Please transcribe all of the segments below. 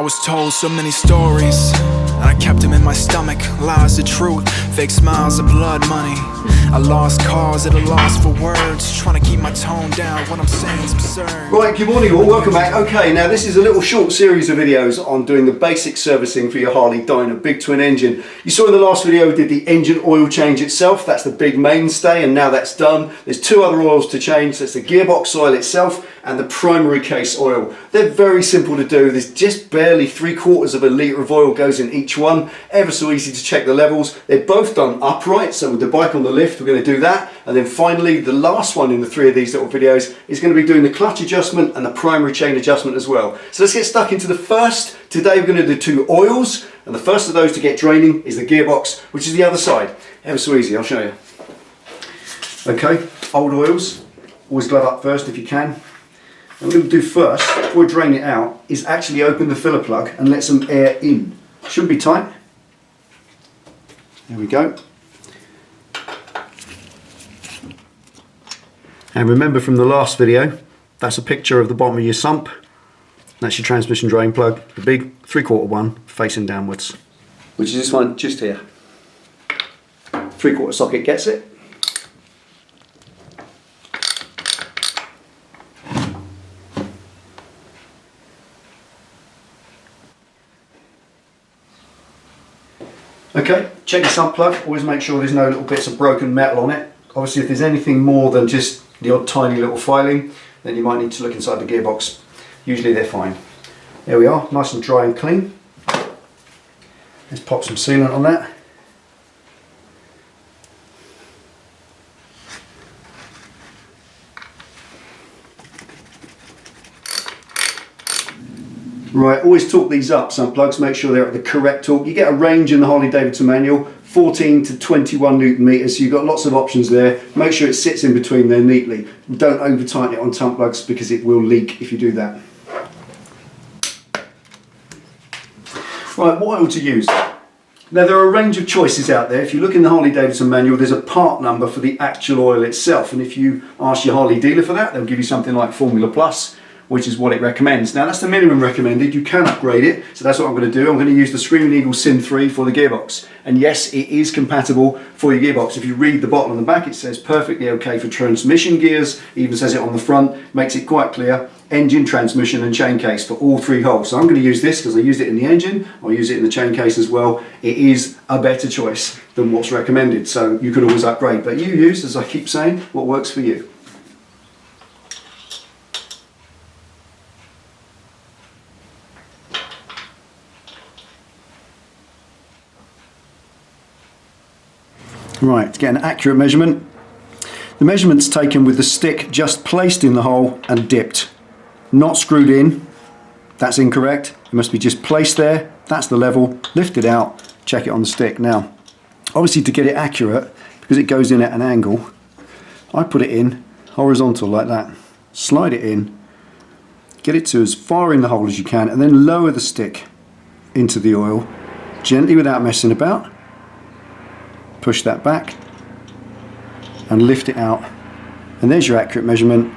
I was told so many stories, and I kept them in my stomach. Lies the truth, fake smiles of blood money. I lost cause at a loss for words, trying to keep my tone down. What I'm saying is absurd. Right, good morning all, welcome back. Okay, now this is a little short series of videos on doing the basic servicing for your Harley Dyna big twin engine. You saw in the last video we did the engine oil change itself. That's the big mainstay, and now that's done. There's two other oils to change. That's the gearbox oil itself and the primary case oil. They're very simple to do. There's just barely 3/4 of a litre of oil goes in each one. Ever so easy to check the levels. They're both done upright, so with the bike on the lift we're going to do that. And then finally the last one in the three of these little videos is going to be doing the clutch adjustment and the primary chain adjustment as well. So let's get stuck into the first. Today we're going to do two oils, and the first of those to get draining is the gearbox, which is the other side. Ever so easy, I'll show you. Okay, old oils, always glove up first if you can. And what we'll do first, before we drain it out, is actually open the filler plug and let some air in. Shouldn't be tight. There we go. And remember from the last video, that's a picture of the bottom of your sump. That's your transmission drain plug, the big 3/4 one facing downwards. Which is this one just here. 3/4 socket gets it. Okay, check your sump plug, always make sure there's no little bits of broken metal on it. Obviously if there's anything more than just the odd tiny little filing, then you might need to look inside the gearbox. Usually they're fine. There we are, nice and dry and clean. Let's pop some sealant on that. Right, always torque these up, sump plugs, make sure they're at the correct torque. You get a range in the Harley Davidson manual, 14 to 21 Newton meters, so you've got lots of options there. Make sure it sits in between there neatly. Don't over tighten it on sump plugs because it will leak if you do that. Right, what oil to use? Now there are a range of choices out there. If you look in the Harley Davidson manual, there's a part number for the actual oil itself, and if you ask your Harley dealer for that, they'll give you something like Formula Plus, which is what it recommends. Now that's the minimum recommended. You can upgrade it, so that's what I'm going to do. I'm going to use the Screaming Eagle Sim 3 for the gearbox, and yes, it is compatible for your gearbox. If you read the bottom and the back, it says perfectly okay for transmission gears. It even says it on the front, makes it quite clear. Engine, transmission and chain case for all three holes. So I'm going to use this because I used it in the engine, I'll use it in the chain case as well. It is a better choice than what's recommended, so you can always upgrade, but you use, as I keep saying, what works for you. Right, to get an accurate measurement, the measurement's taken with the stick just placed in the hole and dipped. Not screwed in, that's incorrect. It must be just placed there, that's the level, lift it out, check it on the stick. Now, obviously to get it accurate, because it goes in at an angle, I put it in horizontal like that, slide it in, get it to as far in the hole as you can, and then lower the stick into the oil, gently without messing about. Push that back and lift it out, and there's your accurate measurement,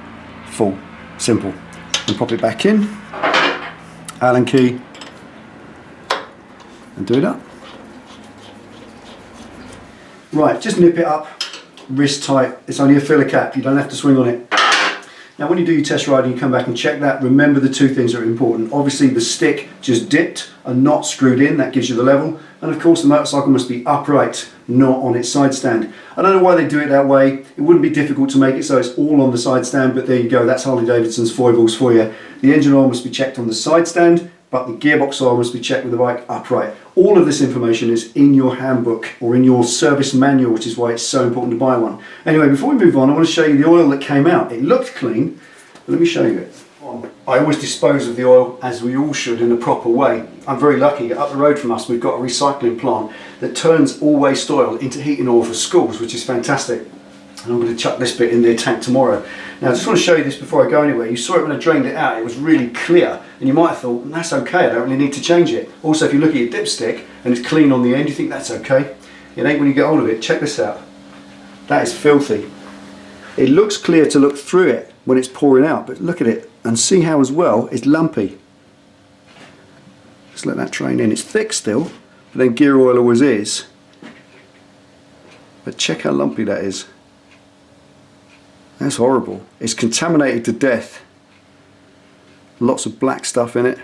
full, simple. And pop it back in, Allen key, and do it up. Right, just nip it up, wrist tight. It's only a filler cap, you don't have to swing on it. Now when you do your test ride and you come back and check that, remember the two things that are important. Obviously the stick just dipped and not screwed in, that gives you the level. And of course the motorcycle must be upright, not on its side stand. I don't know why they do it that way. It wouldn't be difficult to make it so it's all on the side stand, but there you go, that's Harley Davidson's foibles for you. The engine oil must be checked on the side stand, but the gearbox oil must be checked with the bike upright. All of this information is in your handbook or in your service manual, which is why it's so important to buy one. Anyway, before we move on, I want to show you the oil that came out. It looked clean, but let me show you it. I always dispose of the oil as we all should in a proper way. I'm very lucky, up the road from us we've got a recycling plant that turns all waste oil into heating oil for schools, which is fantastic. And I'm going to chuck this bit in their tank tomorrow. Now I just want to show you this before I go anywhere. You saw it when I drained it out, it was really clear, and you might have thought, that's okay, I don't really need to change it. Also if you look at your dipstick and it's clean on the end, you think that's okay. It ain't when you get hold of it. Check this out. That is filthy. It looks clear to look through it when it's pouring out, but look at it and see how as well it's lumpy. Just let that drain in. It's thick still, but then gear oil always is. But check how lumpy that is. That's horrible. It's contaminated to death. Lots of black stuff in it.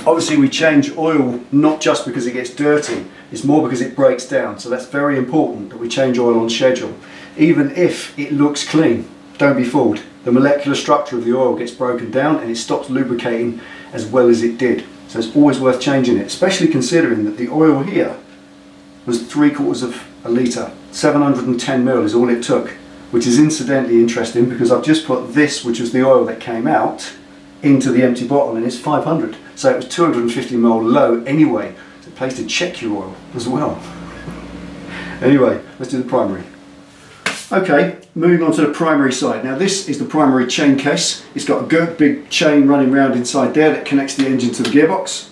Obviously we change oil not just because it gets dirty, it's more because it breaks down. So that's very important that we change oil on schedule. Even if it looks clean, don't be fooled. The molecular structure of the oil gets broken down and it stops lubricating as well as it did. So it's always worth changing it, especially considering that the oil here was 3/4 of a litre. 710 ml is all it took, which is incidentally interesting because I've just put this, which was the oil that came out, into the empty bottle and it's 500. So it was 250 ml low anyway. It's a place to check your oil as well. Anyway, let's do the primary. Okay, moving on to the primary side. Now this is the primary chain case. It's got a good big chain running around inside there that connects the engine to the gearbox.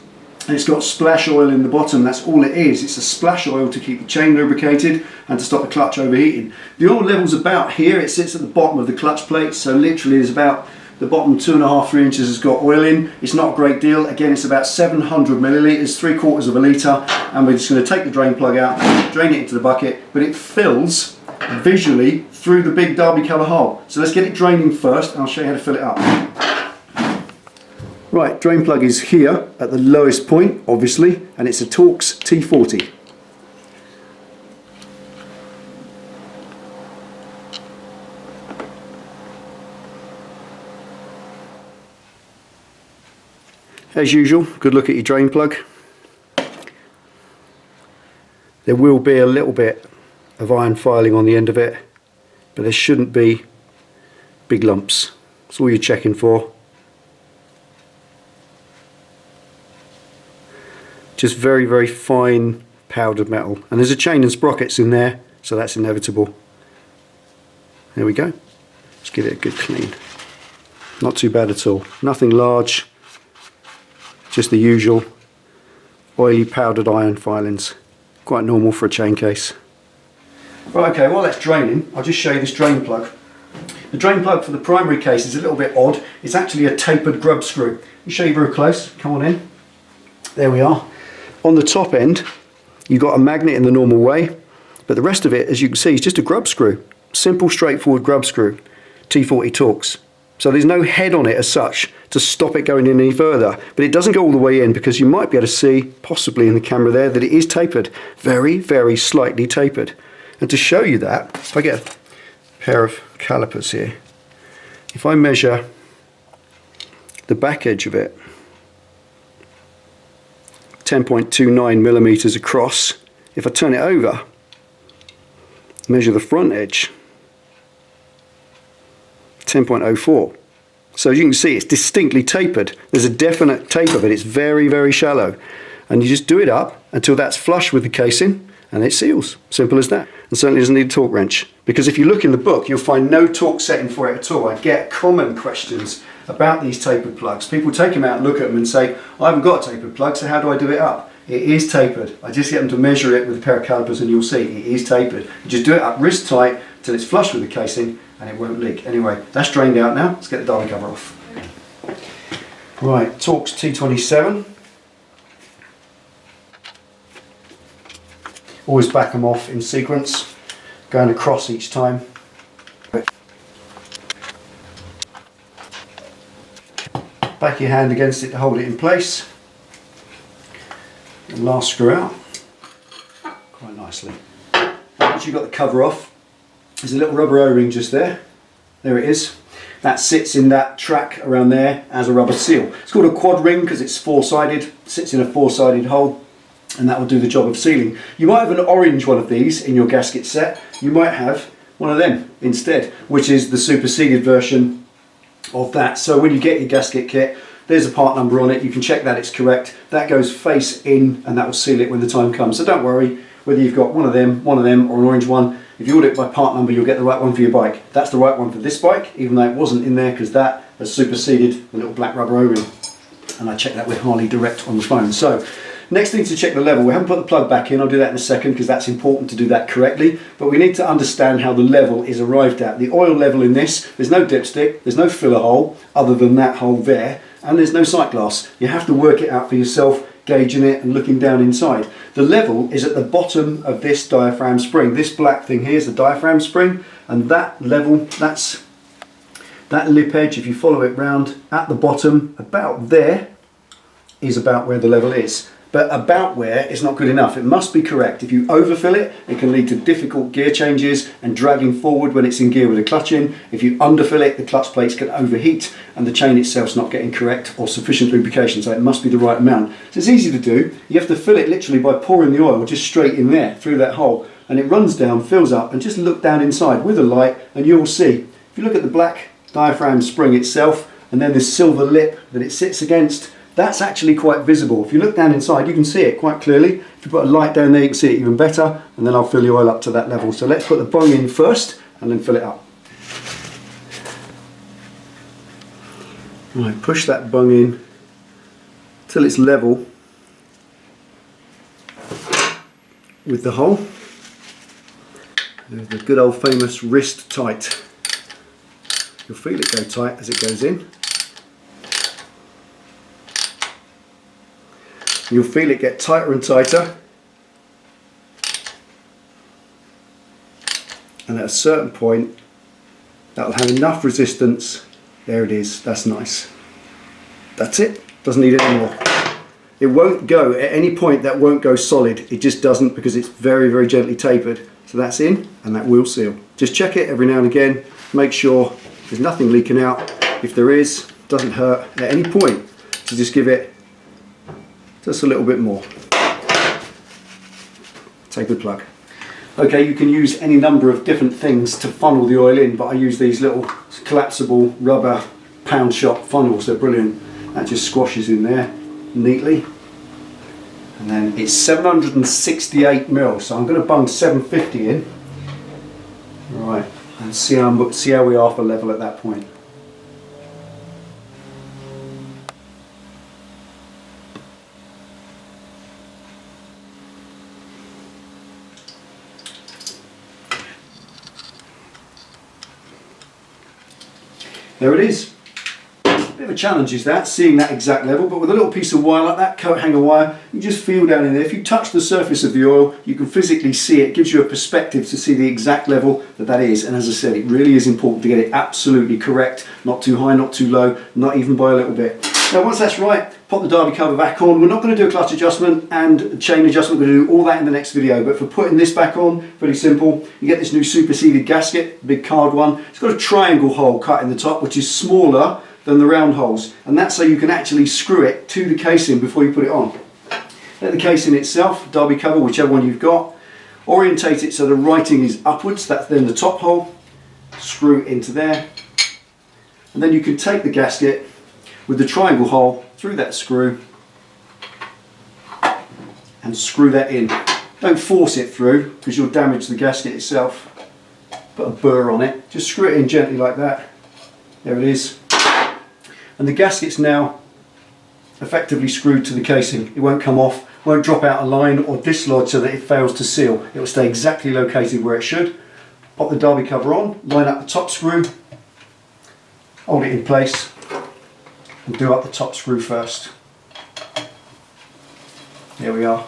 And it's got splash oil in the bottom. That's all it is. It's a splash oil to keep the chain lubricated and to stop the clutch overheating. The oil level's about here. It sits at the bottom of the clutch plate. So literally there's about the bottom 2.5–3 inches has got oil in. It's not a great deal. Again, it's about 700 millilitres, 3/4 of a litre. And we're just going to take the drain plug out, drain it into the bucket, but it fills visually through the big Derby colour hole. So let's get it draining first and I'll show you how to fill it up. Right, drain plug is here at the lowest point, obviously, and it's a Torx T40. As usual, good look at your drain plug. There will be a little bit of iron filing on the end of it, but there shouldn't be big lumps. That's all you're checking for. Just very, very fine powdered metal. And there's a chain and sprockets in there, so that's inevitable. There we go. Let's give it a good clean. Not too bad at all. Nothing large. Just the usual oily powdered iron filings. Quite normal for a chain case. Right, okay, while that's draining, I'll just show you this drain plug. The drain plug for the primary case is a little bit odd. It's actually a tapered grub screw. Let me show you very close. Come on in. There we are. On the top end, you've got a magnet in the normal way, but the rest of it, as you can see, is just a grub screw. Simple, straightforward grub screw. T40 Torx. So there's no head on it as such to stop it going in any further, but it doesn't go all the way in because you might be able to see, possibly in the camera there, that it is tapered. Very, very slightly tapered. And to show you that, if I get a pair of calipers here, if I measure the back edge of it, 10.29 millimeters across, if I turn it over, measure the front edge, 10.04. So as you can see, it's distinctly tapered. There's a definite taper, but it's very, very shallow. And you just do it up until that's flush with the casing and it seals. Simple as that. And certainly doesn't need a torque wrench. Because if you look in the book, you'll find no torque setting for it at all. I get common questions about these tapered plugs. People take them out and look at them and say, I haven't got a tapered plug, so how do I do it up? It is tapered. I just get them to measure it with a pair of calipers and you'll see it is tapered. You just do it up wrist tight till it's flush with the casing and it won't leak. Anyway, that's drained out now. Let's get the Derby cover off. Right, Torx T27. Always back them off in sequence, going across each time. Back your hand against it to hold it in place. And last screw out, quite nicely. Once you've got the cover off, there's a little rubber O-ring just there. There it is. That sits in that track around there as a rubber seal. It's called a quad ring because it's four-sided, sits in a four-sided hole, and that will do the job of sealing. You might have an orange one of these in your gasket set. You might have one of them instead, which is the superseded version of that. So when you get your gasket kit, there's a part number on it. You can check that it's correct. That goes face in and that will seal it when the time comes. So don't worry whether you've got one of them or an orange one. If you order it by part number, you'll get the right one for your bike. That's the right one for this bike, even though it wasn't in there because that has superseded the little black rubber O-ring. And I checked that with Harley direct on the phone. So Next thing to check the level, we haven't put the plug back in, I'll do that in a second because that's important to do that correctly, but we need to understand how the level is arrived at. The oil level in this, there's no dipstick, there's no filler hole other than that hole there, and there's no sight glass. You have to work it out for yourself, gauging it and looking down inside. The level is at the bottom of this diaphragm spring. This black thing here is the diaphragm spring, and that level, that's that lip edge, if you follow it round at the bottom, about there is about where the level is. But about where is not good enough. It must be correct. If you overfill it, it can lead to difficult gear changes and dragging forward when it's in gear with a clutch in. If you underfill it, the clutch plates can overheat and the chain itself's not getting correct or sufficient lubrication, so it must be the right amount. So it's easy to do. You have to fill it literally by pouring the oil just straight in there through that hole, and it runs down, fills up, and just look down inside with a light and you'll see. If you look at the black diaphragm spring itself and then this silver lip that it sits against, that's actually quite visible. If you look down inside, you can see it quite clearly. If you put a light down there, you can see it even better, and then I'll fill the oil up to that level. So let's put the bung in first and then fill it up. Right, push that bung in till it's level with the hole. There's the good old famous wrist tight. You'll feel it go tight as it goes in. You'll feel it get tighter and tighter, and at a certain point that'll have enough resistance. There it is, that's nice. That's it, doesn't need it anymore. It won't go at any point, that won't go solid, it just doesn't, because it's very, very gently tapered. So that's in, and that will seal. Just check it every now and again, make sure there's nothing leaking out. If there is, it doesn't hurt at any point to just give it just a little bit more. Take the plug. Okay, you can use any number of different things to funnel the oil in, but I use these little collapsible rubber pound shop funnels. They're brilliant. That just squashes in there neatly. And then it's 768 mil, so I'm going to bung 750 in. Right, and see how we are for level at that point. There it is. A bit of a challenge is that, seeing that exact level, but with a little piece of wire like that, coat hanger wire, you just feel down in there. If you touch the surface of the oil, you can physically see it. It gives you a perspective to see the exact level that is. And as I said, it really is important to get it absolutely correct, not too high, not too low, not even by a little bit. Now once that's right, pop the derby cover back on. We're not going to do a clutch adjustment and chain adjustment. We're going to do all that in the next video, but for putting this back on, pretty simple. You get this new superseded gasket, big card one. It's got a triangle hole cut in the top, which is smaller than the round holes, and that's so you can actually screw it to the casing before you put it on. Let the casing itself, derby cover, whichever one you've got, orientate it so the writing is upwards. That's then the top hole. Screw it into there, and then you can take the gasket with the triangle hole through that screw and screw that in. Don't force it through because you'll damage the gasket itself. Put a burr on it. Just screw it in gently like that. There it is. And the gasket's now effectively screwed to the casing. It won't come off, won't drop out a line or dislodge so that it fails to seal. It will stay exactly located where it should. Pop the derby cover on, line up the top screw, hold it in place, and do up the top screw first. There we are.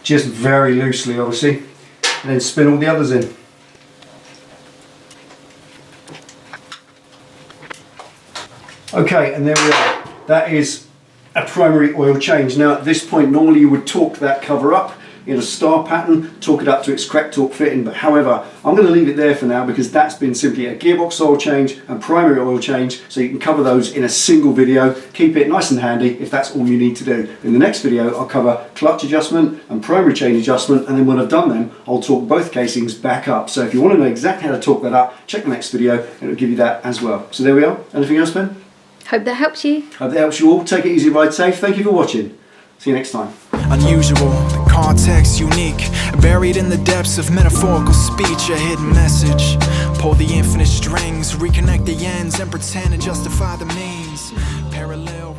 Just very loosely, obviously, and then spin all the others in. Okay, and there we are. That is a primary oil change. Now at this point, normally you would torque that cover up in a star pattern, torque it up to its correct torque fitting, but however, I'm going to leave it there for now because that's been simply a gearbox oil change and primary oil change, so you can cover those in a single video. Keep it nice and handy if that's all you need to do. In the next video, I'll cover clutch adjustment and primary chain adjustment, and then when I've done them, I'll torque both casings back up. So if you want to know exactly how to torque that up, check the next video and it'll give you that as well. So there we are. Anything else, Ben? Hope that helps you. Hope that helps you all. Take it easy, ride safe. Thank you for watching. See you next time. Unusual, the context unique, buried in the depths of metaphorical speech, a hidden message. Pull the infinite strings, reconnect the ends, and pretend to justify the means. Parallel.